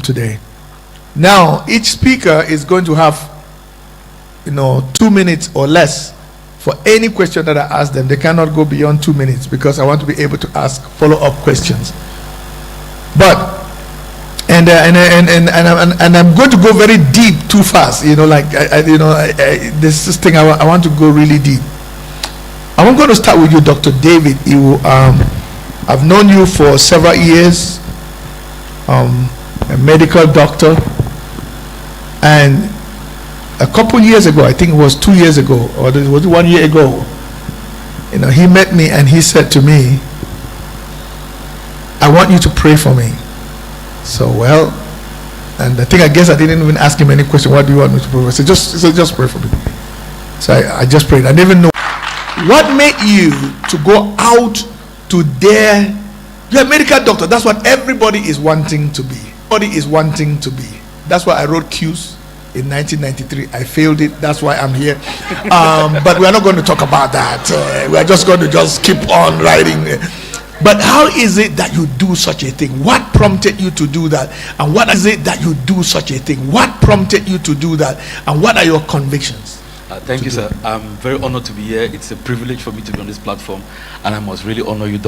today. Now, each speaker is going to have, 2 minutes or less for any question that I ask them. They cannot go beyond 2 minutes because I want to be able to ask follow-up questions. But and I'm going to go very deep too fast. This thing I want to go really deep. I'm going to start with you, Dr. David. I've known you for several years, a medical doctor, and a couple years ago, I think it was 2 years ago, or it was 1 year ago, he met me and he said to me, I want you to pray for me. So, and I guess I didn't even ask him any question. What do you want me to pray for? I said, just pray for me. So I just prayed. I didn't even know. What made you to go out to dare? You're a medical doctor. That's what everybody is wanting to be. Everybody is wanting to be. That's why I wrote Q's in 1993. I failed it. That's why I'm here. But we're not going to talk about that. We're just going to keep on writing. But how is it that you do such a thing? What prompted you to do that? And what is it that you do such a thing? What prompted you to do that? And what are your convictions? Thank you, sir. I'm very honored to be here. It's a privilege for me to be on this platform, and I must really honor you,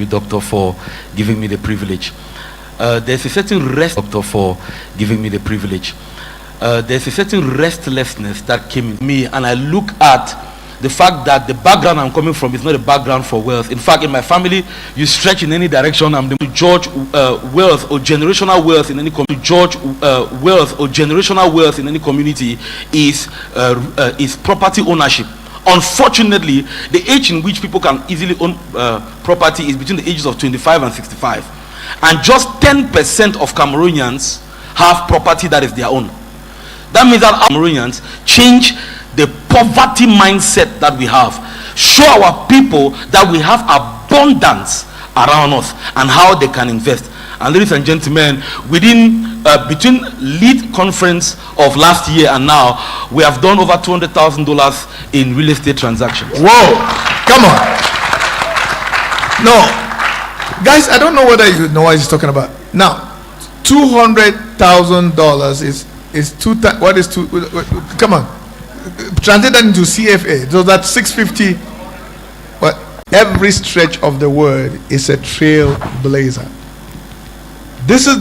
doctor, for giving me the privilege. There's a certain there's a certain restlessness that came in me, and I look at the fact that the background I'm coming from is not a background for wealth. In fact, in my family, you stretch in any direction, I'm the George wealth or generational wealth in any wealth in any community is property ownership. Unfortunately, the age in which people can easily own property is between the ages of 25 and 65, and just 10% of Cameroonians have property that is their own. That means that Cameroonians change the poverty mindset that we have, show our people that we have abundance around us and how they can invest. And ladies and gentlemen, between lead conference of last year and now, we have done over $200,000 in real estate transactions. Whoa, come on. No, guys, I don't know whether you know what he's talking about. Now, $200,000 is two times. What is two? Come on. Translate that into CFA. So that's 650. But every stretch of the word is a trailblazer. This is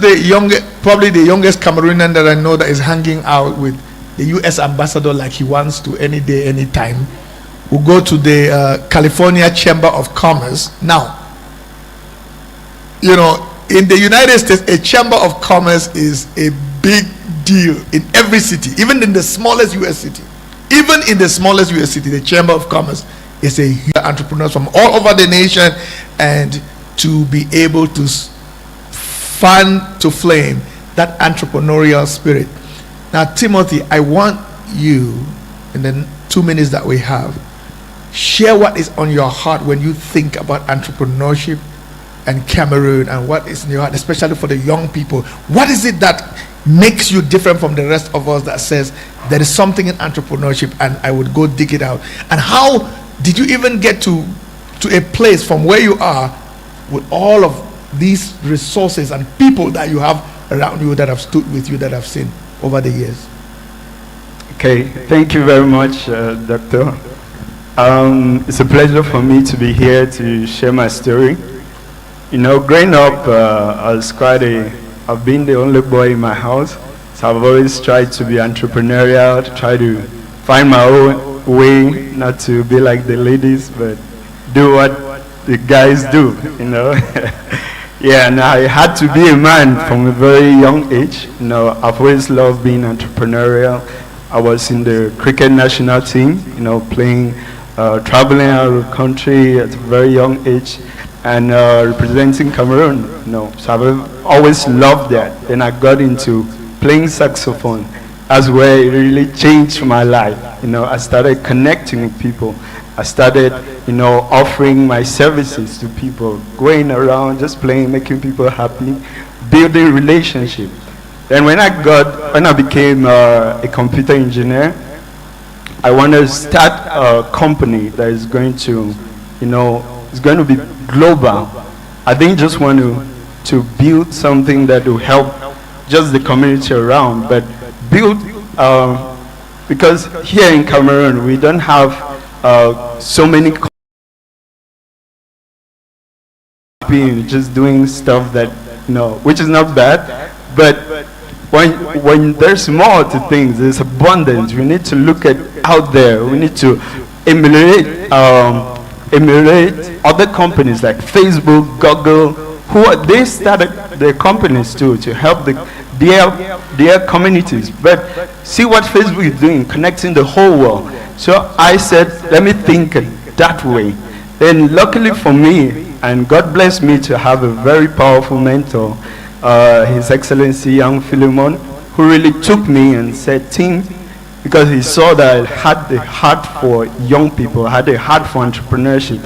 probably the youngest Cameroonian that I know that is hanging out with the U.S. ambassador like he wants to any day, any time. We'll go to the California Chamber of Commerce. Now, in the United States, a Chamber of Commerce is a big deal in every city, even in the smallest U.S. city. Even in the smallest U.S. city, the Chamber of Commerce is a huge entrepreneurs from all over the nation, and to be able to fan to flame that entrepreneurial spirit. Now, Timothy, I want you, in the 2 minutes that we have, share what is on your heart when you think about entrepreneurship and Cameroon, and what is in your heart, especially for the young people. What is it that makes you different from the rest of us that says there is something in entrepreneurship and I would go dig it out? And how did you even get to a place from where you are with all of these resources and people that you have around you that have stood with you, that have seen over the years? Okay, thank you very much, Doctor. It's a pleasure for me to be here to share my story. Growing up, I've been the only boy in my house, so I've always tried to be entrepreneurial, to try to find my own way, not to be like the ladies, but do what the guys do, Yeah, and I had to be a man from a very young age. I've always loved being entrepreneurial. I was in the cricket national team, playing, traveling out of the country at a very young age, and representing Cameroon. So I've always loved that. Then I got into playing saxophone. That's where it really changed my life. I started connecting with people. I started, offering my services to people, going around, just playing, making people happy, building relationships. Then when I became a computer engineer, I wanted to start a company that is going to, it's going to be global. I didn't just want to build something that will help just the community around, but build, because here in Cameroon, we don't have so many being just doing stuff that, which is not bad, but when there's more to things, there's abundance. We need to look at out there. We need to emulate other companies like Facebook, Google, they started their companies too to help their communities. But see what Facebook is doing, connecting the whole world. So I said, let me think that way. Then luckily for me, and God bless me to have a very powerful mentor, His Excellency Young Philemon, who really took me and said, Tim, because he saw that I had the heart for young people, I had a heart for entrepreneurship,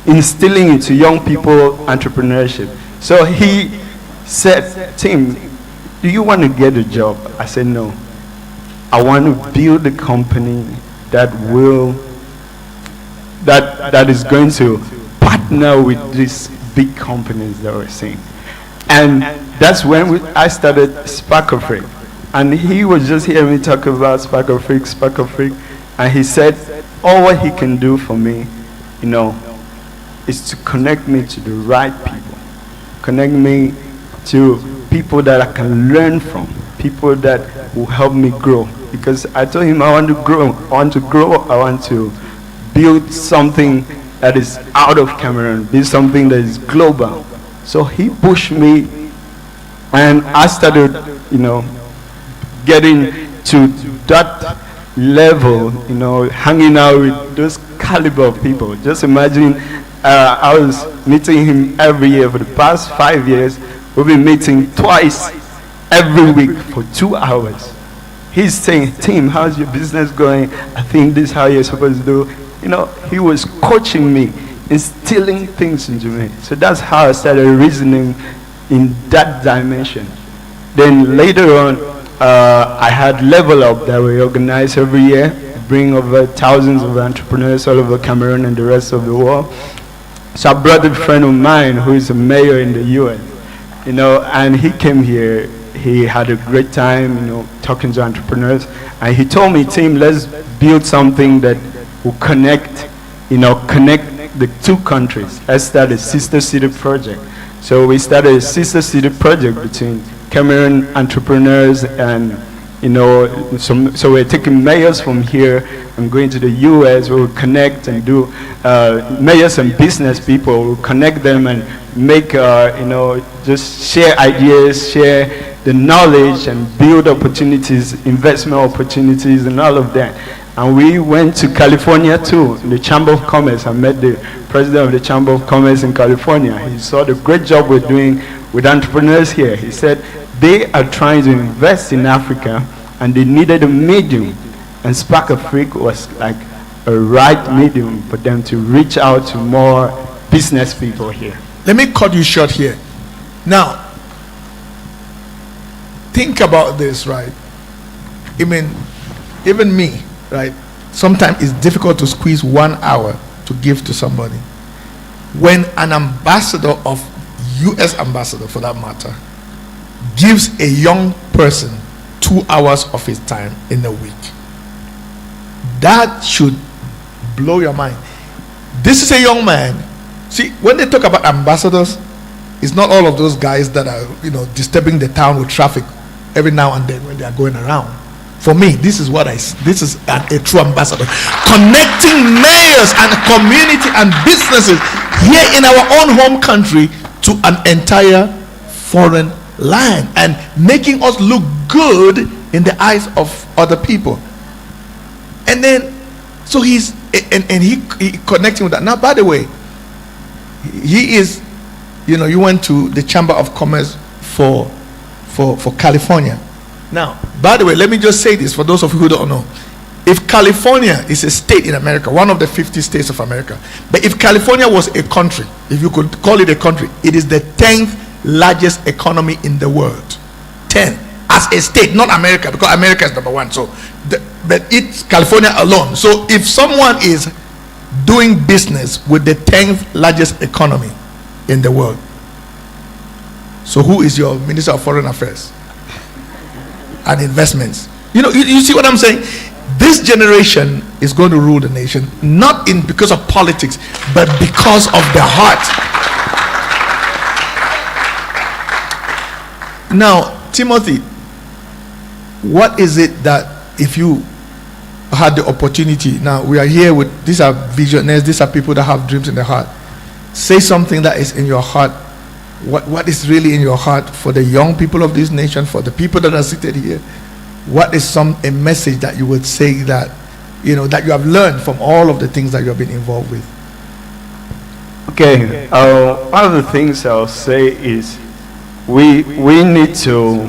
instilling into young people entrepreneurship. So he said, Tim, do you want to get a job? I said, no. I want to build a company that is going to partner with these big companies that we're seeing. And that's when I started Spark of Freak. And he was just hearing me talk about Spark of Freak. And he said, all what he can do for me, is to connect me to the right people. Connect me to people that I can learn from. People that will help me grow. Because I told him I want to grow. I want to build something that is out of Cameroon. Build something that is global. So he pushed me. And I started, getting to that level, hanging out with those caliber of people. Just imagine, I was meeting him every year for the past 5 years. We've been meeting twice every week for 2 hours. He's saying, Tim, how's your business going? I think this is how you're supposed to do. He was coaching me, instilling things into me. So that's how I started reasoning in that dimension. Then later on, I had Level Up that we organize every year, bring over thousands of entrepreneurs all over Cameroon and the rest of the world. So I brought a friend of mine who is a mayor in the US, and he came here. He had a great time, talking to entrepreneurs, and he told me, Tim, let's build something that will connect the two countries. Let's start a sister city project. So we started a sister city project between Cameroon entrepreneurs and, so we're taking mayors from here and going to the US. We'll connect and do mayors and business people. We'll connect them and make, just share ideas, share the knowledge and build opportunities, investment opportunities and all of that. And we went to California too, the Chamber of Commerce. I met the president of the Chamber of Commerce in California. He saw the great job we're doing with entrepreneurs here. He said they are trying to invest in Africa and they needed a medium. And Spark of Freak was like a right medium for them to reach out to more business people here. Let me cut you short here. Now, think about this, right? Even me, right? Sometimes it's difficult to squeeze 1 hour to give to somebody. When an ambassador of US ambassador for that matter gives a young person 2 hours of his time in a week, that should blow your mind. This is a young man. See, when they talk about ambassadors, it's not all of those guys that are disturbing the town with traffic every now and then when they are going around. For me, this is a true ambassador, connecting mayors and community and businesses here in our own home country to an entire foreign land and making us look good in the eyes of other people. And then, so he connecting with that. Now, by the way, he is, you went to the Chamber of Commerce for California. Now, by the way, let me just say this for those of you who don't know. If California is a state in America, one of the 50 states of America, but if California was a country, if you could call it a country, it is the 10th largest economy in the world. 10 as a state, not America, because America is number one. So, but it's California alone. So, if someone is doing business with the 10th largest economy in the world, so who is your Minister of Foreign Affairs? and investments. You see what I'm saying? This generation is going to rule the nation, not because of politics, but because of the heart. Now, Timothy, what is it that if you had the opportunity, now we are here with, these are visionaries, these are people that have dreams in their heart. Say something that is in your heart. What is really in your heart for the young people of this nation, for the people that are seated here? What is a message that you would say that that you have learned from all of the things that you have been involved with? Okay, one of the things I'll say is we need to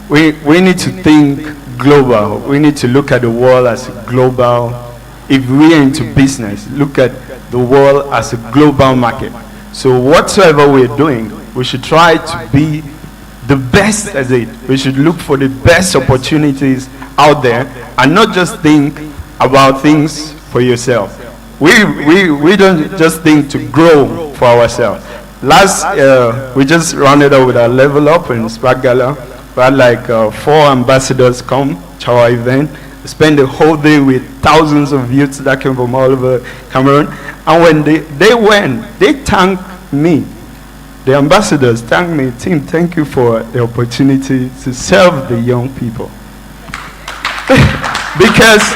think global. We need to look at the world as global. If we are into business, look at the world as a global market. So whatsoever we're doing, we should try to be the best at it. We should look for the best opportunities out there and not just think about things for yourself. We don't just think to grow for ourselves. We just rounded up with our level up in Spark Gala. We had like 4 ambassadors come to our event. We spent the whole day with thousands of youths that came from all over Cameroon. And when they went, they thanked me. The ambassadors thanked me. Tim, thank you for the opportunity to serve the young people. Because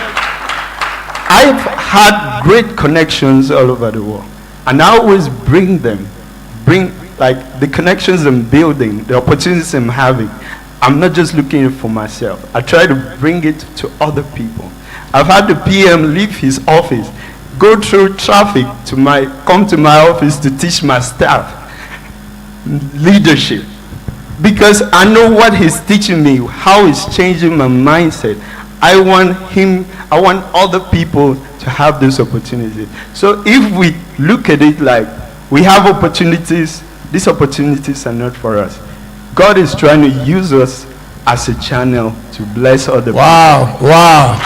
I've had great connections all over the world. And I always bring like the connections I'm building, the opportunities I'm having. I'm not just looking for myself. I try to bring it to other people. I've had the PM leave his office, go through traffic come to my office to teach my staff leadership, because I know what he's teaching me, how he's changing my mindset. I want other people to have this opportunity. So if we look at it like we have opportunities, these opportunities are not for us. God is trying to use us as a channel to bless other people. Wow.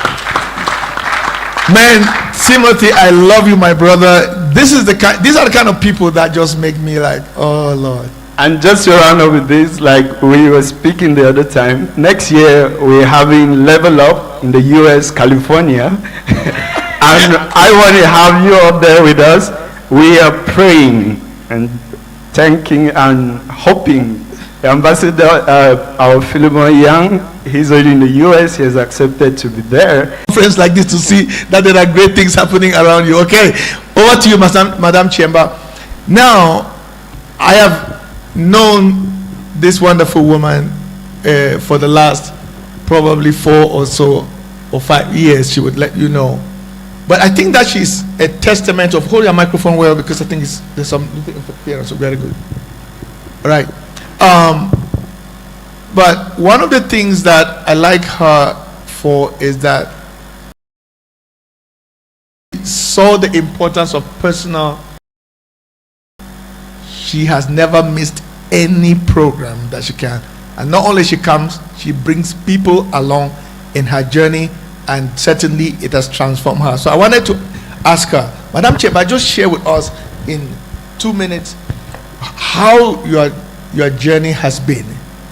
Man, Timothy, I love you, my brother. These are the kind of people that just make me like, oh Lord. And just to round up with this, like we were speaking the other time, next year we're having Level Up in the US, California. And I want to have you up there with us. We are praying and thanking and hoping. The ambassador, our Philemon Young, he's already in the US, he has accepted to be there. Friends like this to see that there are great things happening around you. Okay, over to you, Madam Chemba. Now, I have known this wonderful woman for the last probably 4 or so or 5 years. She would let you know. But I think that she's a testament of, hold your microphone well, because I think there's some interference, so very good. All right. But one of the things that I like her for is that she saw the importance of personal. She has never missed any program that she can. And not only she comes, she brings people along in her journey, and certainly it has transformed her. So I wanted to ask her, Madam Chemba, just share with us in 2 minutes how your journey has been,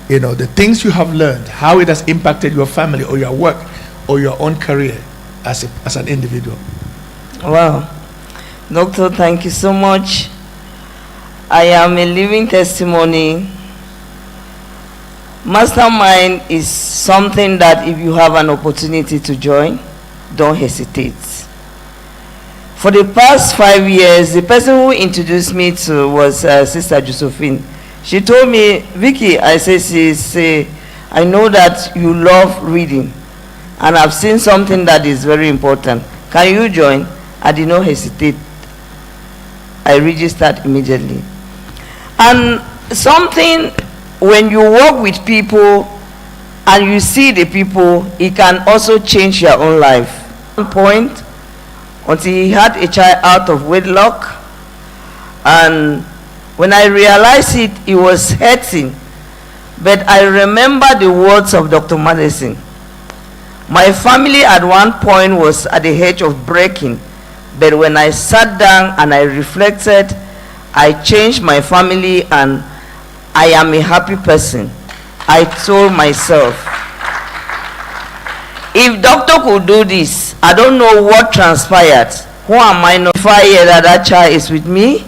the things you have learned, how it has impacted your family or your work or your own career as an individual. Wow. Doctor, thank you so much. I am a living testimony. Mastermind is something that if you have an opportunity to join, don't hesitate. For the past 5 years, the person who introduced me to was Sister Josephine. She told me, Vicky, I say, I know that you love reading, and I've seen something that is very important. Can you join? I did not hesitate. I registered immediately. And something, when you work with people and you see the people, it can also change your own life. One point, until he had a child out of wedlock, and when I realized it was hurting. But I remember the words of Dr. Madison. My family at one point was at the edge of breaking, but when I sat down and I reflected, I changed my family and I am a happy person. I told myself, if doctor could do this, I don't know what transpired. Who am I not? If I hear that that child is with me,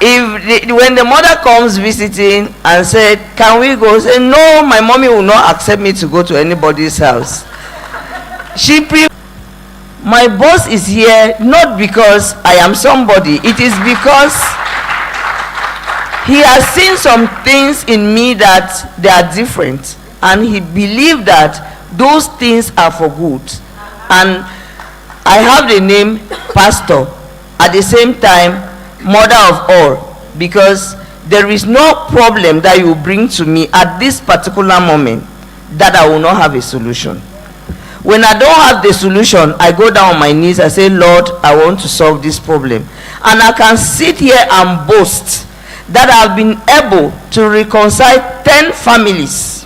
when the mother comes visiting and said, can we go? Say, no, my mommy will not accept me to go to anybody's house. My boss is here not because I am somebody. It is because he has seen some things in me that they are different, and he believed that those things are for good. And I have the name pastor, at the same time mother of all, because there is no problem that you bring to me at this particular moment that I will not have a solution. When I don't have the solution, I go down on my knees, I say, Lord, I want to solve this problem. And I can sit here and boast that I've been able to reconcile 10 families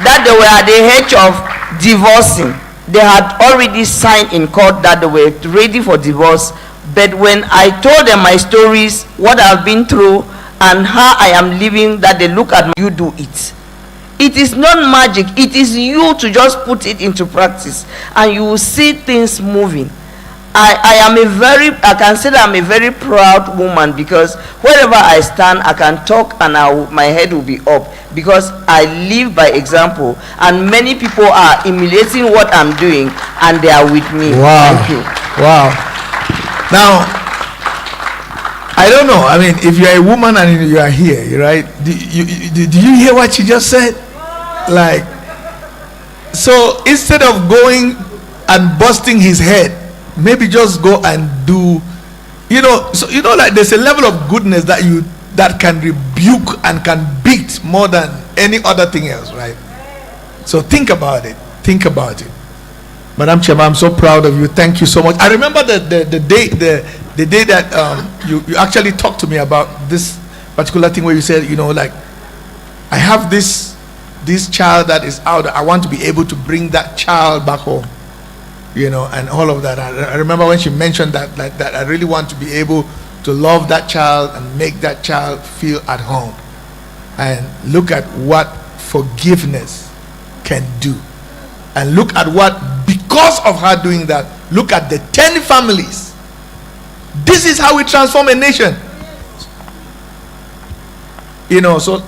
that they were at the edge of divorcing. They had already signed in court that they were ready for divorce. But when I told them my stories, what I've been through, and how I am living, that they look at me, you do it. It is not magic. It is you to just put it into practice, and you will see things moving. I can say that I'm a very proud woman, because wherever I stand, I can talk and my head will be up, because I live by example, and many people are emulating what I'm doing, and they are with me. Wow. Thank you. Wow. Now, I don't know. I mean, if you're a woman and you are here, right? Did you hear what she just said? Like, so instead of going and busting his head, maybe just go and do, so like there's a level of goodness that can rebuke and can beat more than any other thing else, right? So think about it. Madam Chairman, I'm so proud of you. Thank you so much. I remember the day that you actually talked to me about this particular thing, where you said, like, I have this child that is out. I want to be able to bring that child back home, and all of that. I remember when she mentioned that I really want to be able to love that child and make that child feel at home. And look at what forgiveness can do. And look at what, because of her doing that, look at the 10 families. This is how we transform a nation. So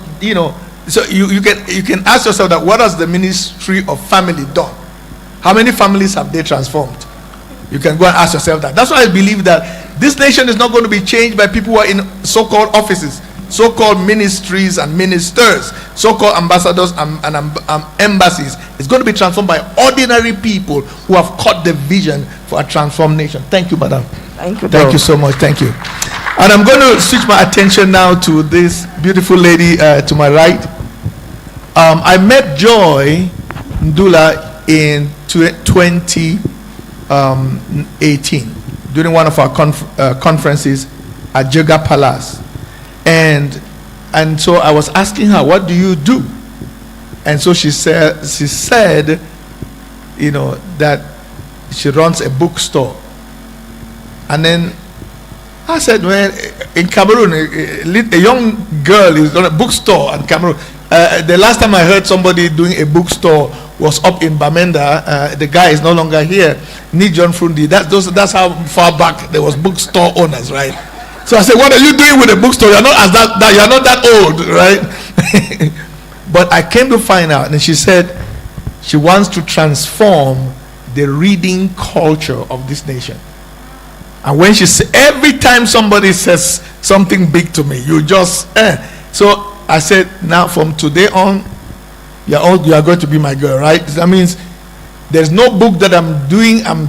you can ask yourself that, what has the ministry of family done? How many families have they transformed? You can go and ask yourself that. That's why I believe that this nation is not going to be changed by people who are in so-called offices, so-called ministries and ministers, so-called ambassadors and embassies. It's going to be transformed by ordinary people who have caught the vision for a transformed nation. Thank you, madam. Thank you so much. Thank you. And I'm going to switch my attention now to this beautiful lady to my right. I met Joy Ndula in 2018 during one of our conferences at Jega Palace, and so I was asking her, what do you do? And so she said that she runs a bookstore. And then I said, well, in Cameroon, a young girl is on a bookstore in Cameroon. The last time I heard somebody doing a bookstore was up in Bamenda. The guy is no longer here. Ni John Frundi. That's how far back there was bookstore owners, right? So I said, what are you doing with a bookstore? You're not that old, right? But I came to find out, and she said she wants to transform the reading culture of this nation. And when she said, every time somebody says something big to me, you just so I said, now from today on, you are going to be my girl, right? That means there's no book that I'm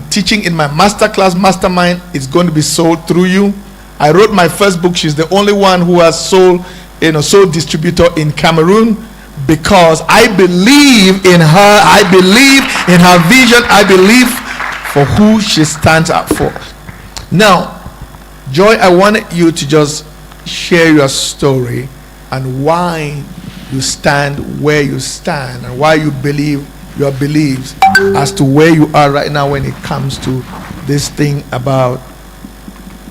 teaching in my masterclass mastermind. It's going to be sold through you. I wrote my first book. She's the only one who has sold distributor in Cameroon, because I believe in her. I believe in her vision. I believe for who she stands up for. Now, Joy, I wanted you to just share your story and why you stand where you stand, and why you believe your beliefs as to where you are right now when it comes to this thing about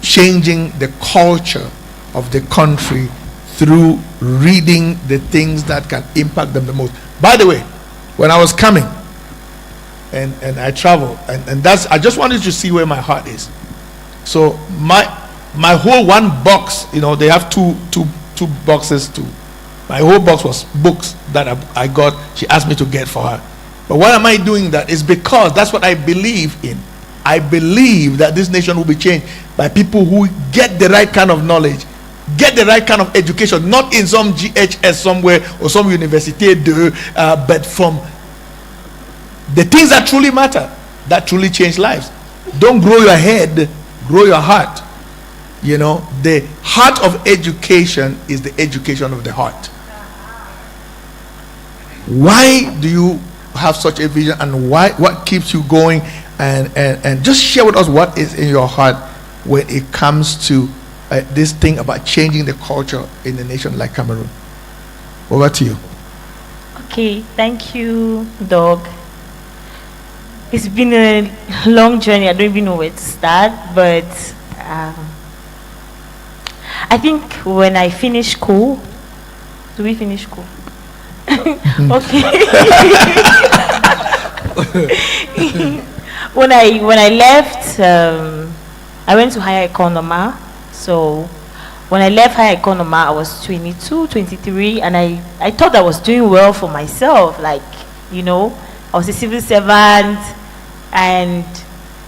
changing the culture of the country through reading the things that can impact them the most. By the way, when I was coming and I traveled, and that's, I just wanted to see where my heart is. So my whole one box, you know, they have two boxes too. My whole box was books that I got. She asked me to get for her. But why am I doing that? It's because that's what I believe in. I believe that this nation will be changed by people who get the right kind of knowledge, get the right kind of education, not in some GHS somewhere or some university, but from the things that truly matter, that truly change lives. Don't grow your head, grow your heart. You know, the heart of education is the education of the heart. Why do you have such a vision, and what keeps you going? And just share with us what is in your heart when it comes to this thing about changing the culture in a nation like Cameroon. Over to you. Okay, thank you, Doug. It's been a long journey. I don't even know where to start, but I think when I finish school, do we finish school? Okay. When I left, I went to higher economy. So when I left higher economy, I was 22, 23, and I thought I was doing well for myself. Like, you know, I was a civil servant, and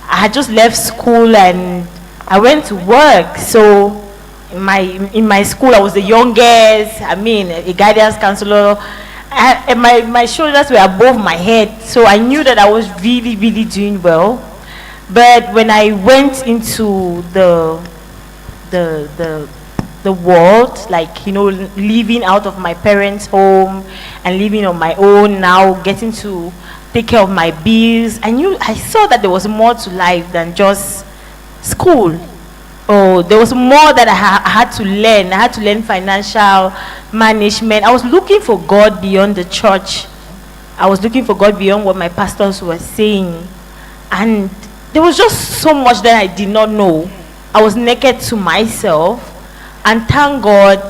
I had just left school and I went to work. So in my school, I was the youngest. I mean, a guidance counselor. And my shoulders were above my head, so I knew that I was really, really doing well. But when I went into the world, like, you know, living out of my parents' home and living on my own now, getting to take care of my bills, I saw that there was more to life than just school. Oh, there was more that I had to learn. I had to learn financial management. I was looking for God beyond the church. I was looking for God beyond what my pastors were saying. And there was just so much that I did not know. I was naked to myself. And thank God,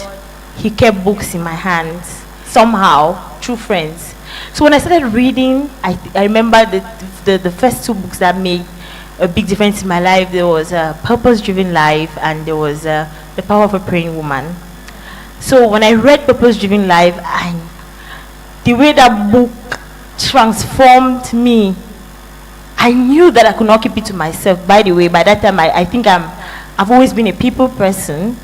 He kept books in my hands, somehow, through friends. So when I started reading, I remember the first two books that made a big difference in my life. There was a Purpose-Driven Life, and there was The Power of a Praying Woman. So when I read Purpose-Driven Life, and the way that book transformed me, I knew that I could not keep it to myself. By the way, by that time, I think I've always been a people person,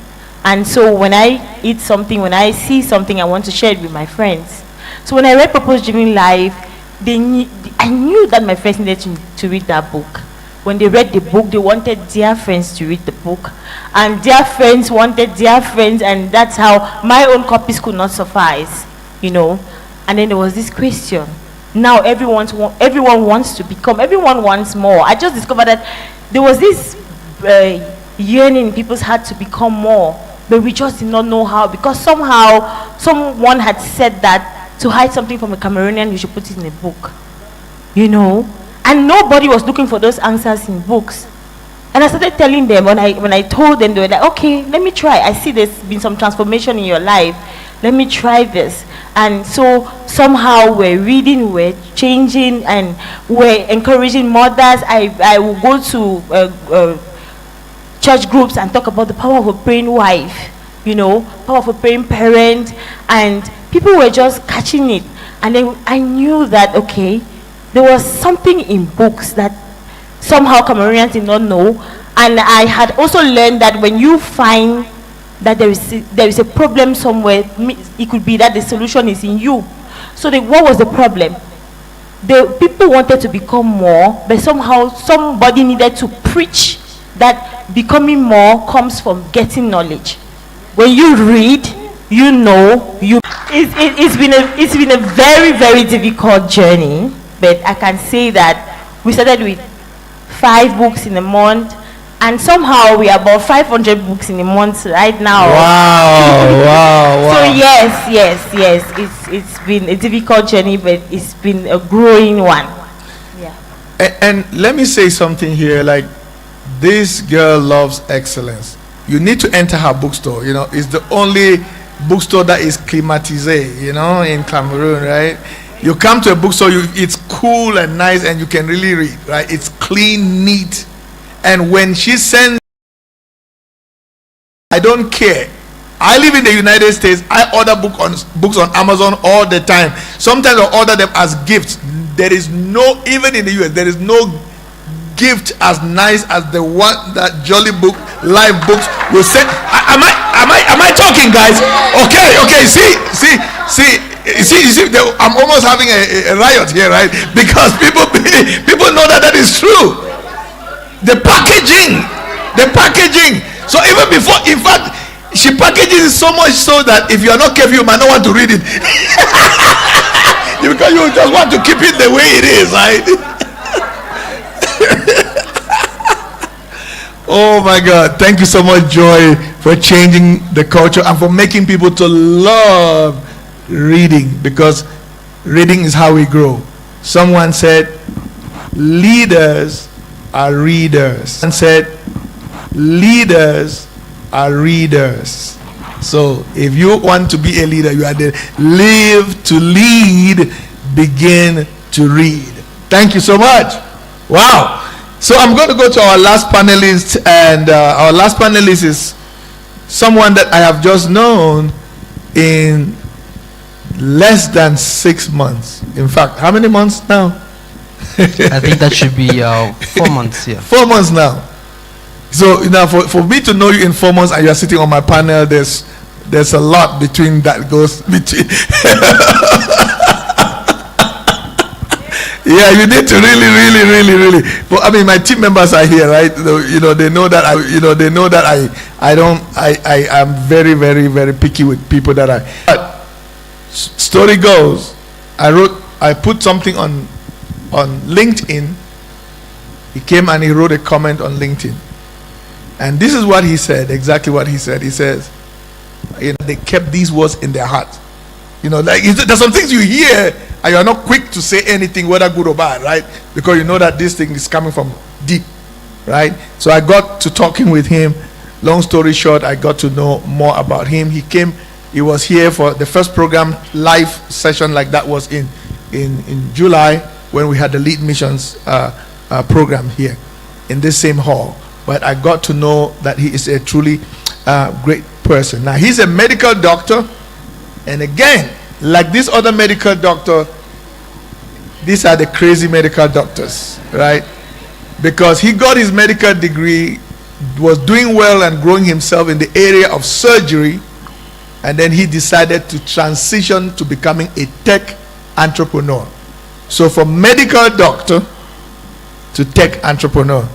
and so when I eat something, when I see something, I want to share it with my friends. So when I read Purpose-Driven Life, I knew that my friends needed to read that book. When they read the book, they wanted their friends to read the book, and their friends wanted their friends, and that's how my own copies could not suffice, you know. And then there was this question. Now everyone wants to become, everyone wants more. I just discovered that there was this yearning in people's heart to become more, but we just did not know how, because somehow someone had said that to hide something from a Cameroonian, you should put it in a book, you know. And nobody was looking for those answers in books. And I started telling them, when I told them, they were like, okay, let me try. I see there's been some transformation in your life. Let me try this. And so somehow we're reading, we're changing, and we're encouraging mothers. I will go to church groups and talk about the power of a praying wife, you know, power of a praying parent. And people were just catching it. And then I knew that, okay, there was something in books that somehow Cameroonians did not know. And I had also learned that when you find that there is a problem somewhere, it could be that the solution is in you. So what was the problem? The people wanted to become more, but somehow somebody needed to preach that becoming more comes from getting knowledge. When you read, you know, it's been a very, very difficult journey. But I can say that we started with 5 books in a month, and somehow we are about 500 books in a month right now. Wow. So yes, it's been a difficult journey, but it's been a growing one. Yeah. And let me say something here, like, This girl loves excellence. You need to enter her bookstore. You know, it's the only bookstore that is climatisé, you know, in Cameroon, right? You come to a bookstore, it's cool and nice, and you can really read, right? It's clean, neat. And when she sends, I don't care. I live in the United States. I order books on Amazon all the time. Sometimes I order them as gifts. There is no, even in the US, there is no gift as nice as the one that Jolly Book Live Books will send. Am I talking, guys? Okay. See. I'm almost having a riot here, right? Because people know that is true. The packaging. So even before, in fact, she packages it so much so that if you are not careful, you might not want to read it. Because you just want to keep it the way it is, right? Oh my God. Thank you so much, Joy, for changing the culture and for making people to love reading, because reading is how we grow. Someone said, leaders are readers. And said, leaders are readers. So if you want to be a leader, you are there. Live to lead, begin to read. Thank you so much. Wow. So I'm going to go to our last panelist, and our last panelist is someone that I have just known in less than 6 months. In fact, how many months now? I think that should be 4 months. Yeah. 4 months now. So now, for me to know you in 4 months and you are sitting on my panel, there's a lot between that goes between. Yeah, you need to really. But I mean, my team members are here, right? You know, they know that I am very picky with people that I. But story goes, I put something on LinkedIn. He came and he wrote a comment on LinkedIn, and this is what he said. Exactly what he said. He says, you know, they kept these words in their heart. You know, like there's some things you hear and you are not quick to say anything, whether good or bad, right? Because you know that this thing is coming from deep, right? So I got to talking with him. Long story short, I got to know more about him. He was here for the first program, live session like that was in July, when we had the Lead Missions program here in this same hall. But I got to know that he is a truly great person. Now, he's a medical doctor, and again, like this other medical doctor, these are the crazy medical doctors, right? Because he got his medical degree, was doing well and growing himself in the area of surgery, and then he decided to transition to becoming a tech entrepreneur. So from medical doctor to tech entrepreneur,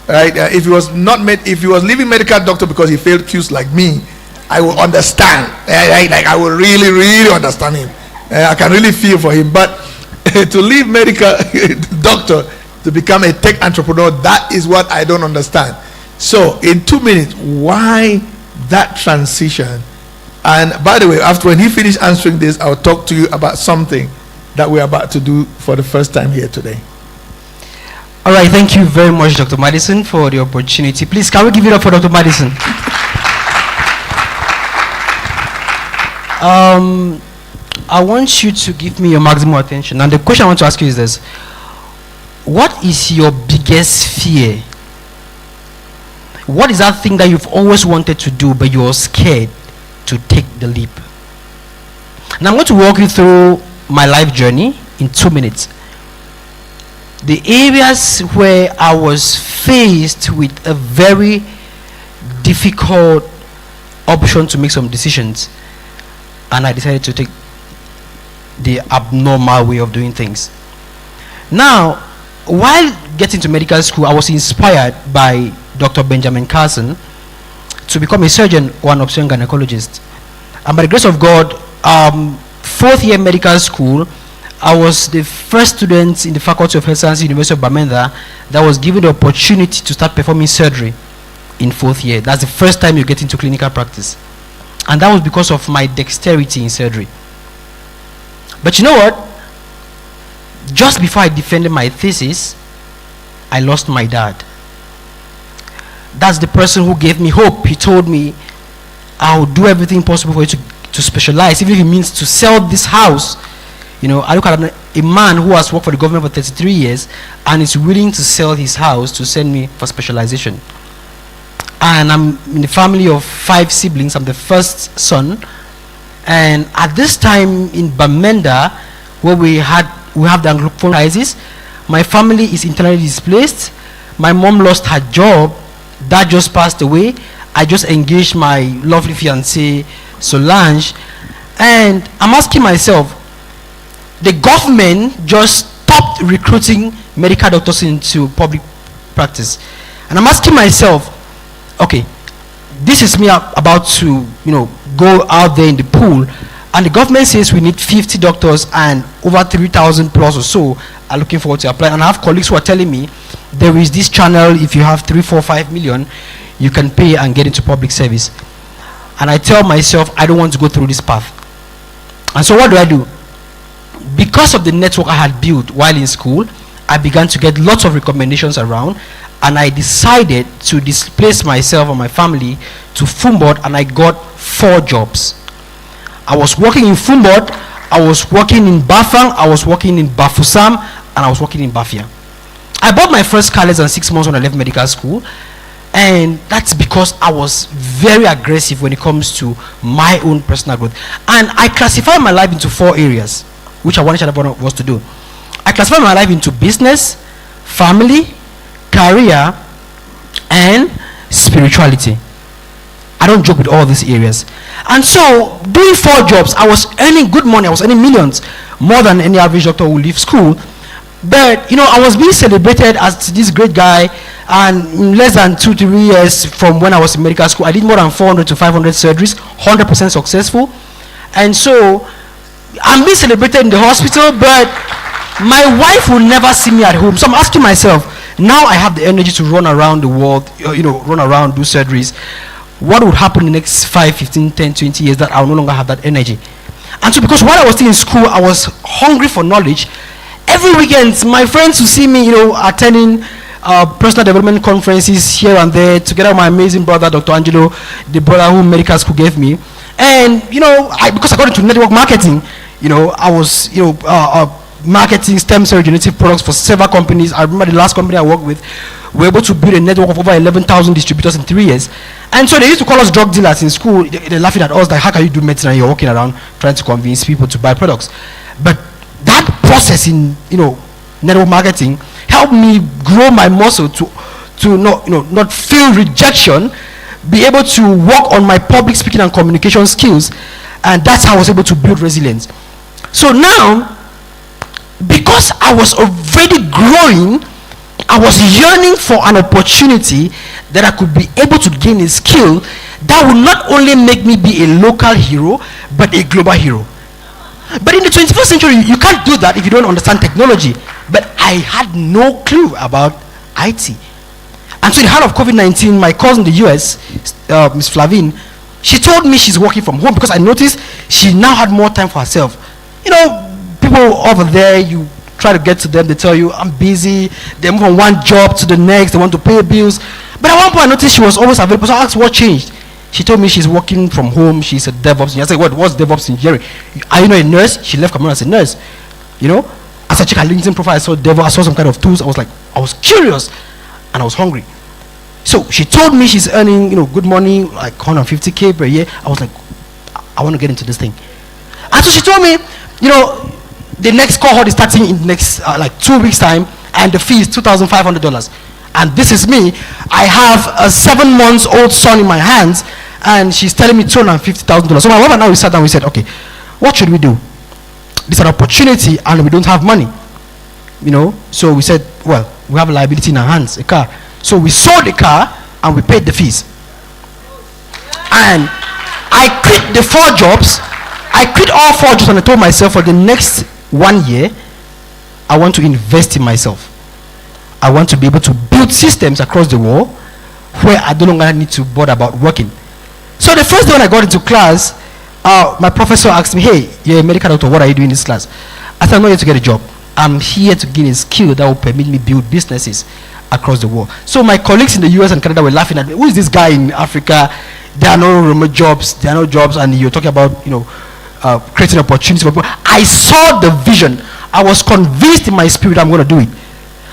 right? If he was leaving medical doctor because he failed Qs like me, I will understand, right? Like I will really understand him. I can really feel for him. But to leave medical doctor to become a tech entrepreneur, that is what I don't understand. So in 2 minutes, why that transition? And by the way, after when he finished answering this, I'll talk to you about something that we're about to do for the first time here today. All right, thank you very much, Dr. Madison, for the opportunity. Please, can we give it up for Dr. Madison? I want you to give me your maximum attention. And the question I want to ask you is this: what is your biggest fear? What is that thing that you've always wanted to do, but you're scared to take the leap? Now I'm going to walk you through my life journey in 2 minutes. The areas where I was faced with a very difficult option to make some decisions, and I decided to take the abnormal way of doing things. Now, while getting to medical school, I was inspired by Dr. Benjamin Carson to become a surgeon or an obstetrician gynecologist. And by the grace of God, 4th year medical school, I was the first student in the Faculty of Health Sciences, University of Bamenda, that was given the opportunity to start performing surgery in 4th year. That's the first time you get into clinical practice. And that was because of my dexterity in surgery. But you know what? Just before I defended my thesis, I lost my dad. that's the person who gave me hope. He told me, I will do everything possible for you to specialize, even if it means to sell this house. You know, I look at a man who has worked for the government for 33 years and is willing to sell his house to send me for specialization. And I'm in a family of 5 siblings. I'm the first son. And at this time in Bamenda, where we have the Anglophone crisis, my family is internally displaced. My mom lost her job. Dad just passed away. I just engaged my lovely fiancée, Solange. And I'm asking myself, the government just stopped recruiting medical doctors into public practice. And I'm asking myself, okay, this is me about to, go out there in the pool, and the government says we need 50 doctors and over 3,000 plus or so are looking forward to apply. And I have colleagues who are telling me there is this channel, if you have 3, 4, 5 million, you can pay and get into public service. And I tell myself, I don't want to go through this path. And so what do? Because of the network I had built while in school, I began to get lots of recommendations around, and I decided to displace myself and my family to Fumbod, and I got 4 jobs. I was working in Fumbod, I was working in Bafang, I was working in Bafusam, and I was working in Bafia. I bought my first car less than 6 months when I left medical school, and that's because I was very aggressive when it comes to my own personal growth. And I classify my life into 4 areas, which I wanted everyone of us to do. I classify my life into business, family, career, and spirituality. I don't joke with all these areas. And so, doing 4 jobs, I was earning good money. I was earning millions, more than any average doctor who leave school. But, I was being celebrated as this great guy, and in less than 2-3 years from when I was in medical school, I did more than 400 to 500 surgeries, 100% successful. And so, I'm being celebrated in the hospital, but my wife will never see me at home. So I'm asking myself, now I have the energy to run around the world, run around, do surgeries. What would happen in the next 5, 15, 10, 20 years that I will no longer have that energy? And so because while I was still in school, I was hungry for knowledge. Every weekend, my friends would see me, attending personal development conferences here and there, together with my amazing brother, Dr. Angelo, the brother who medical school gave me. And, because I got into network marketing, I was, marketing stem cell regenerative products for several companies. I remember the last company I worked with, we were able to build a network of over 11,000 distributors in 3 years. And so they used to call us drug dealers in school. They're laughing at us, like, how can you do medicine and you're walking around trying to convince people to buy products? But that process in, network marketing helped me grow my muscle to not feel rejection, be able to work on my public speaking and communication skills, and that's how I was able to build resilience. So now, because I was already growing, I was yearning for an opportunity that I could be able to gain a skill that would not only make me be a local hero, but a global hero. But in the 21st century, you can't do that if you don't understand technology. But I had no clue about IT. And so in the heart of COVID-19, my cousin in the US, Miss Flavine, she told me she's working from home because I noticed she now had more time for herself. People over there, you try to get to them, they tell you, I'm busy, they move from one job to the next, they want to pay bills. But at one point I noticed she was always available, so I asked what changed. She told me she's working from home, she's a DevOps engineer. I said, what's DevOps engineering? Are you a nurse? She left Cameroon as a nurse. As I checked her LinkedIn profile, I saw DevOps, I saw some kind of tools. I was curious and I was hungry. So she told me she's earning, good money, like 150K per year. I was like, I want to get into this thing. And so she told me, the next cohort is starting in the next 2 weeks time, and the fee is $2,500. And this is me. I have a 7-month-old son in my hands, and she's telling me $250,000. So my wife and I, we sat down, we said, okay, what should we do? This is an opportunity, and we don't have money. So we said, well, we have a liability in our hands, a car. So we sold the car, and we paid the fees. And I quit the 4 jobs. I quit all 4 jobs, and I told myself for the next 1 year, I want to invest in myself. I want to be able to build systems across the world where I no longer need to bother about working. So the first day when I got into class, my professor asked me, hey, you're a medical doctor, what are you doing in this class? I said, I'm not here to get a job. I'm here to gain a skill that will permit me build businesses. across the world. So my colleagues in the US and Canada were laughing at me. Who is this guy in Africa? There are no remote jobs. There are no jobs, and you're talking about creating opportunities for people. I saw the vision. I was convinced in my spirit I'm going to do it.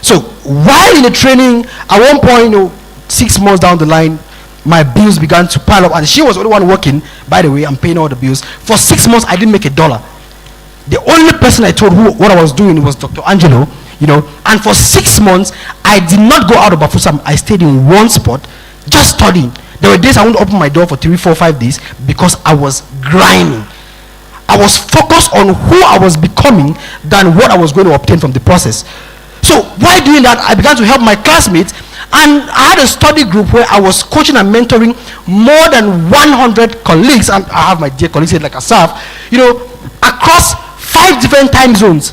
So while in the training, at one point, 6 months down the line, my bills began to pile up, and she was the only one working. By the way, I'm paying all the bills. For 6 months, I didn't make $1. The only person I told what I was doing was Dr. Angelo, and for 6 months, I did not go out of Bafusam. I stayed in one spot, just studying. There were days I wouldn't open my door for 3, 4, 5 days because I was grinding. I was focused on who I was becoming than what I was going to obtain from the process. So while doing that, I began to help my classmates, and I had a study group where I was coaching and mentoring more than 100 colleagues, and I have my dear colleagues here like Asaf, across 5 different time zones.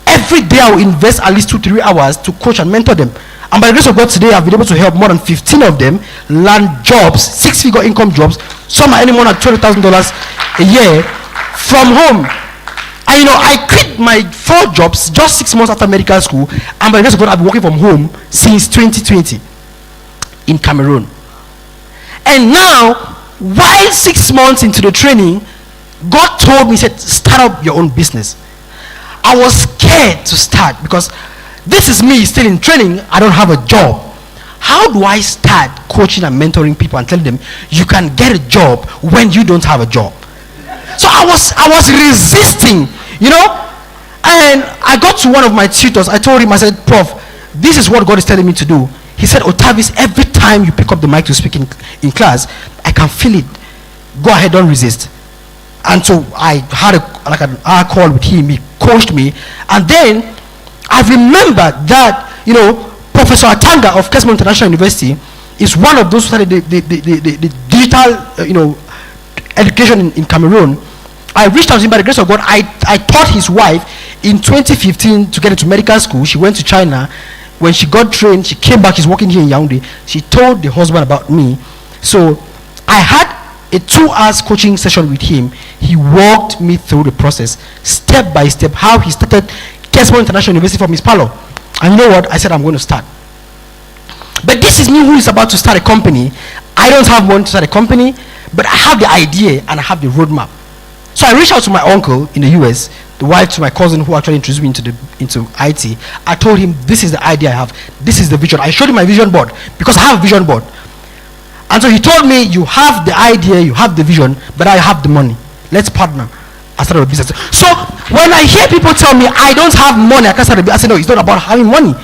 Every day I will invest at least 2-3 hours to coach and mentor them. And by the grace of God, today I've been able to help more than 15 of them land jobs, 6-figure income jobs. Some are earning more than $20,000 a year from home. And I quit my 4 jobs just 6 months after medical school, and by the grace of God, I've been working from home since 2020 in Cameroon. And now, while 6 months into the training, God told me, he said, start up your own business. I was scared to start because this is me still in training. I don't have a job. How do I start coaching and mentoring people and telling them you can get a job when you don't have a job? So I was resisting, and I got to one of my tutors. I told him, I said, Prof, this is what God is telling me to do. He said, Otavise, every time you pick up the mic to speak in class, I can feel it. Go ahead, don't resist. And so I had an hour call with him. He coached me, and then I remember that Professor Atanga of Kesmo International University is one of those who started the digital education in Cameroon. I reached out to him. By the grace of God, I taught his wife in 2015 to get into medical school. She went to China. When she got trained, she came back. She's working here in Yaounde. She told the husband about me. So I had a 2-hour coaching session with him. He walked me through the process, step by step, how he started Kesmo International University from his palo. And you know what? I said, I'm going to start. But this is me who is about to start a company. I don't have money to start a company, but I have the idea and I have the roadmap. So I reached out to my uncle in the US, the wife to my cousin who actually introduced me into IT. I told him, this is the idea I have. This is the vision. I showed him my vision board because I have a vision board. And so he told me, you have the idea, you have the vision, but I have the money. Let's partner. I started a business. So when I hear people tell me I don't have money, I can't start a business, I say, no, it's not about having money.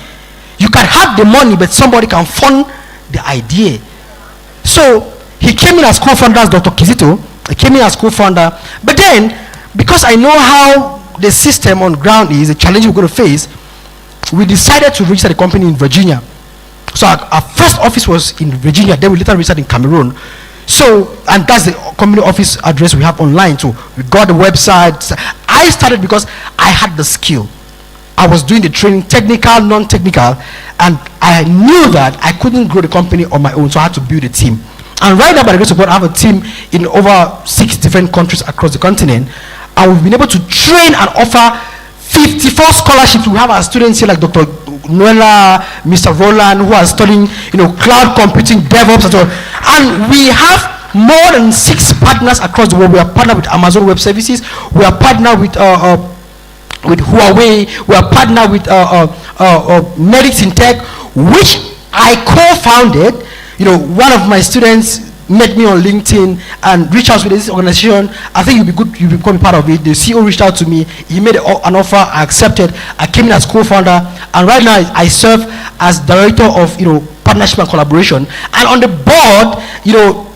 You can have the money, but somebody can fund the idea. So he came in as co-founder as Dr. Kizito. He came in as co-founder. But then, because I know how the system on ground is, a challenge we're going to face, we decided to register the company in Virginia. So our first office was in Virginia, then we later registered in Cameroon. So, and that's the company office address we have online too. We got the website. I started because I had the skill. I was doing the training, technical, non-technical, and I knew that I couldn't grow the company on my own, so I had to build a team. And right now, by the grace of God, I have a team in over 6 different countries across the continent, and we've been able to train and offer 54 scholarships. We have our students here like Dr. Noella, Mr. Roland, who are studying, cloud computing, DevOps, and so on. And we have more than 6 partners across the world. We are partnered with Amazon Web Services. We are partnered with Huawei. We are partnered with Medics in Tech, which I co-founded. One of my students met me on LinkedIn and reached out to this organization. I think you'll become part of it. The CEO reached out to me. He made an offer. I accepted. I came in as co-founder, and right now I serve as director of partnership and collaboration. And on the board,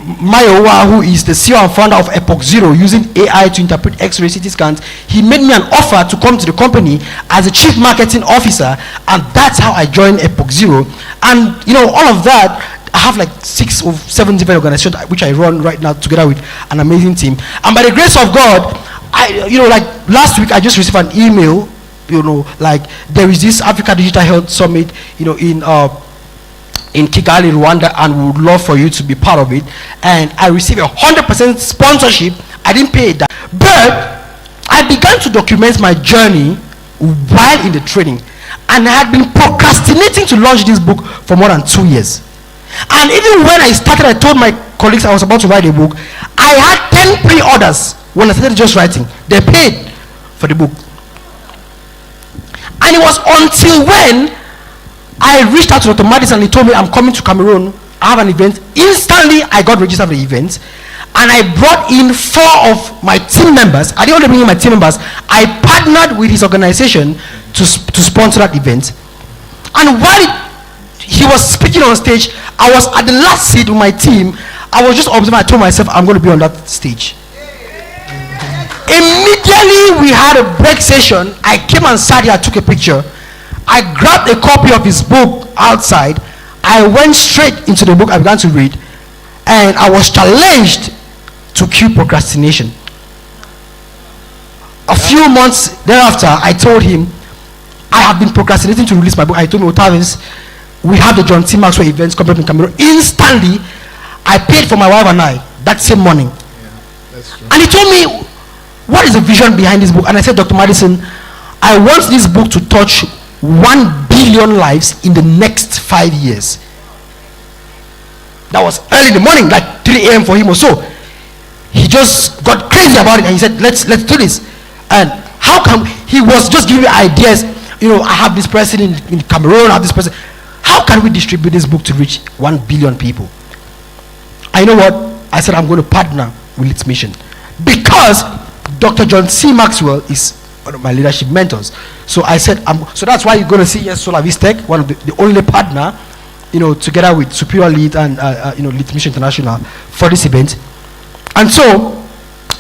Mayowa, who is the CEO and founder of Epoch Zero, using AI to interpret X-ray CT scans, he made me an offer to come to the company as a chief marketing officer, and that's how I joined Epoch Zero. And all of that, I have like 6 or 7 different organizations which I run right now together with an amazing team. And by the grace of God, like last week I just received an email, like there is this Africa Digital Health Summit, in Kigali, Rwanda, and we would love for you to be part of it. And I received 100% sponsorship. I didn't pay that, but I began to document my journey while in the training. And I had been procrastinating to launch this book for more than 2 years. And even when I started, I told my colleagues I was about to write a book. I had 10 pre-orders when I started just writing. They paid for the book. And it was until when I reached out to Dr. Madison and he told me, I'm coming to Cameroon, I have an event. Instantly, I got registered for the event. And I brought in 4 of my team members. I didn't only bring in my team members. I partnered with his organization to sponsor that event. And while he was speaking on stage, I was at the last seat with my team. I was just observing. I told myself, I'm going to be on that stage. Immediately we had a break session. I came and sat here. I took a picture. I grabbed a copy of his book outside. I went straight into the book. I began to read, and I was challenged to cue procrastination. A few months thereafter, I told him, I have been procrastinating to release my book. I told him, Otavise, we have the John T. Maxwell events coming up in Cameroon. Instantly, I paid for my wife and I that same morning. That's true. And he told me, what is the vision behind this book? And I said, Dr. Madison, I want this book to touch 1 billion lives in the next 5 years. That was early in the morning, like 3 a.m. for him or so. He just got crazy about it and he said, let's do this. And how come he was just giving me ideas? You know, I have this person in Cameroon, I have this person. How can we distribute this book to reach 1 billion people? I know what? I said, I'm going to partner with its mission. Because Dr. John C. Maxwell is one of my leadership mentors. So I said, so that's why you're going to see SambaOtavise Tech, one of the only partner, you know, together with Superior Lead and, Lead Mission International for this event. And so,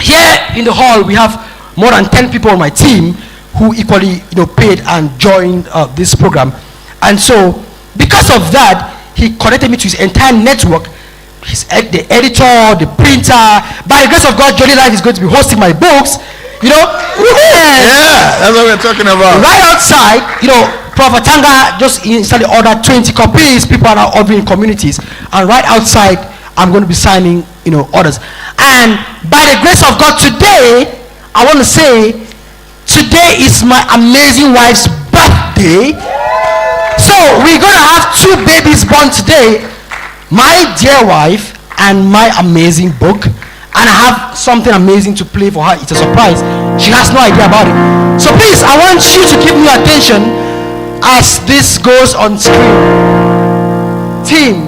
here in the hall, we have more than 10 people on my team who equally, paid and joined this program. And so, because of that, he connected me to his entire network, the editor, the printer. By the grace of God, Jolly Life is going to be hosting my books, Yeah, that's what we're talking about. Right outside, Prophet Tanga just instantly ordered 20 copies. People are now ordering communities. And right outside, I'm going to be signing, orders. And by the grace of God, today, I want to say, today is my amazing wife's birthday. So we're going to have 2 babies born today. My dear wife and my amazing book. And I have something amazing to play for her. It's a surprise. She has no idea about it. So please, I want you to give me attention as this goes on screen. Team.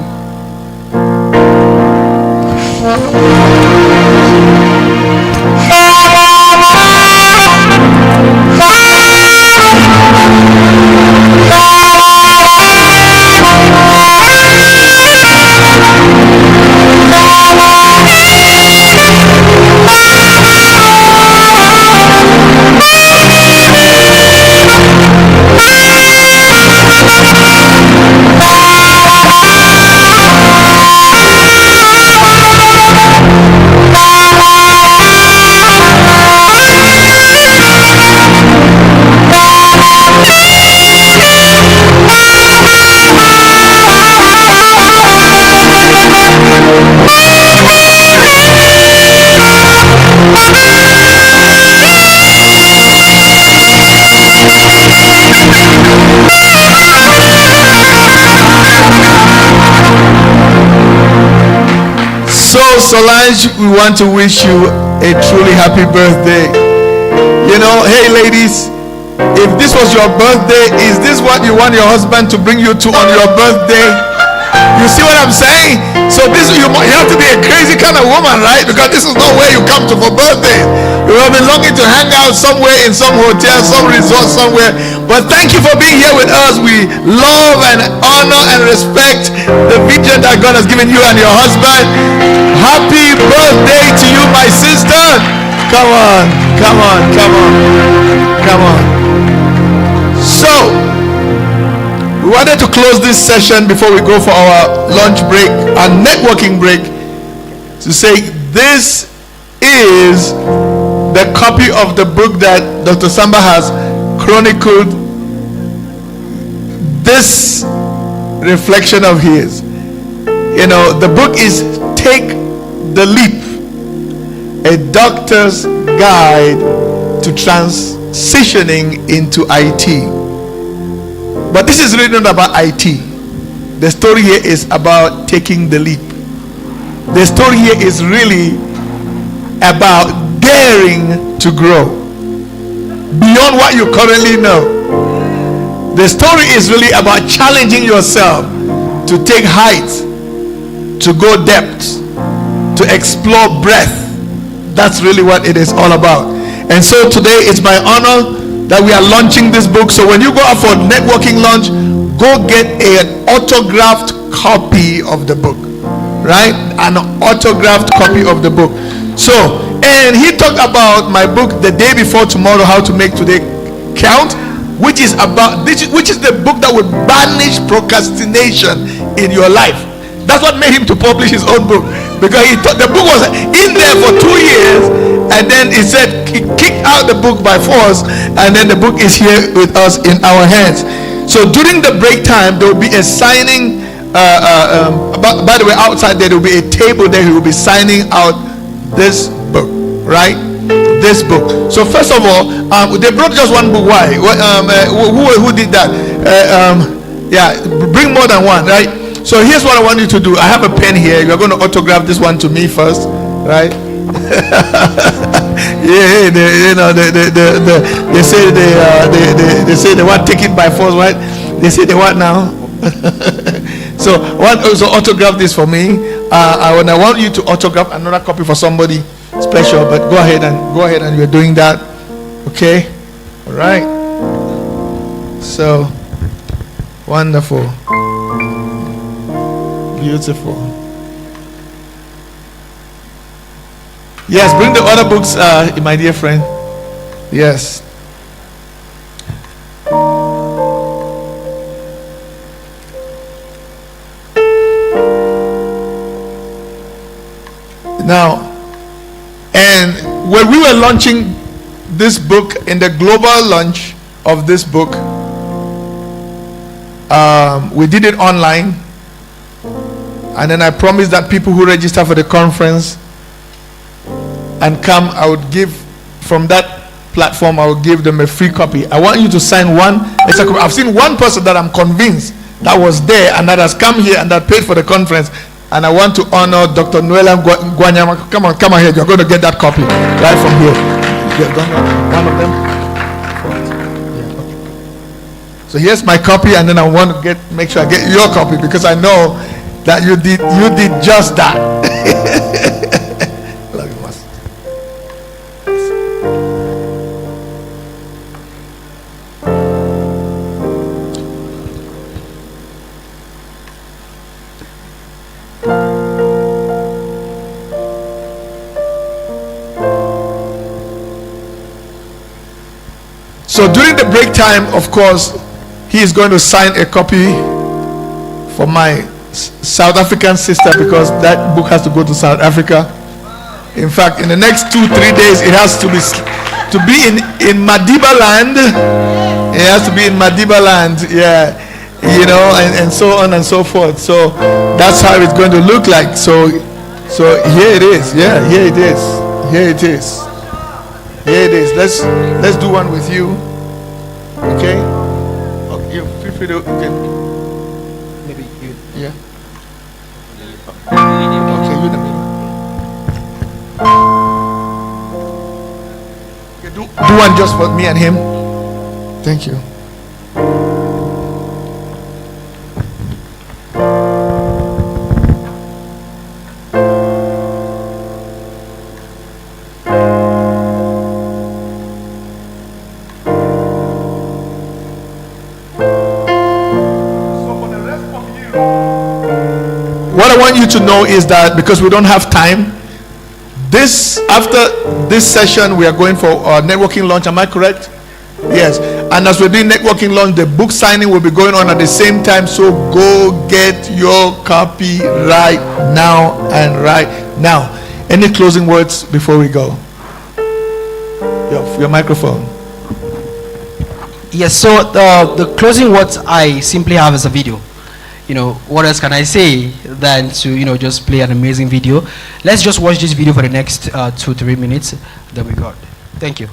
Solange, we want to wish you a truly happy birthday. Hey ladies, if this was your birthday, is this what you want your husband to bring you to on your birthday? You see what I'm saying? So you have to be a crazy kind of woman, right? Because this is not where you come to for birthdays. You have been longing to hang out somewhere in some hotel, some resort somewhere. But thank you for being here with us. We love and honor and respect the vision that God has given you and your husband. Happy birthday to you, my sister. Come on, come on, come on, come on. So, we wanted to close this session before we go for our lunch break and networking break to say this is the copy of the book that Dr. Samba has chronicled this reflection of his. The book is Take the Leap, a doctor's guide to transitioning into IT. But this is really not about IT. The story here is about taking the leap. The story here is really about daring to grow beyond what you currently know. The story is really about challenging yourself to take height, to go depth, to explore breadth. That's really what it is all about. And so today it's my honor that we are launching this book. So when you go out for networking launch, go get an autographed copy of the book, right? An autographed copy of the book. So, and he talked about my book, The Day Before Tomorrow, How to Make Today Count, which is the book that would banish procrastination in your life. That's what made him to publish his own book, because he thought the book was in there for 2 years, and then he said he kicked out the book by force, and then the book is here with us in our hands. So during the break time, there will be a signing. By the way, outside there will be a table there. He will be signing out this book, right? This book. So first of all, they brought just one book. Why? Who did that? Yeah, bring more than one, right? So here's what I want you to do. I have a pen here. You're going to autograph this one to me first, right? Yeah, they say they want take it by force, right? They say they want now. So autograph this for me. And I want you to autograph another copy for somebody special. But go ahead and you're doing that. Okay, all right. So wonderful, beautiful. Yes, bring the other books, my dear friend. Yes. Now, and when we were launching this book, in the global launch of this book, we did it online, and then I promised that people who register for the conference and come, I would give from that platform, I would give them a free copy. I want you to sign one extra copy. I've seen one person that I'm convinced that was there and that has come here and that paid for the conference, and I want to honor Dr. Noela Guanyama. Come on here. You're going to get that copy right from here. One of them. Yeah, okay. So here's my copy, and then I want to make sure I get your copy, because I know that you did just that. Love you much. So during the break time, of course, he is going to sign a copy for my South African sister, because that book has to go to South Africa. In fact, in the next 2-3 days, it has to be in Madiba land. It has to be in Madiba land, yeah, and so on and so forth. So that's how it's going to look like. So here it is. Yeah, here it is. Here it is. Here it is. Let's do one with you. Okay. You feel free to. Okay. Maybe you. Yeah. Okay, you know. Okay, do one just for me and him. Thank you. What I want you to know is that, because we don't have time, after this session we are going for our networking launch. Am I correct? Yes. And as we're doing networking launch, the book signing will be going on at the same time. So go get your copy right now and right now. Any closing words before we go? Your microphone. Yes, so the closing words I simply have is a video. What else can I say than to, just play an amazing video. Let's just watch this video for the next 2-3 minutes that we got. Thank you.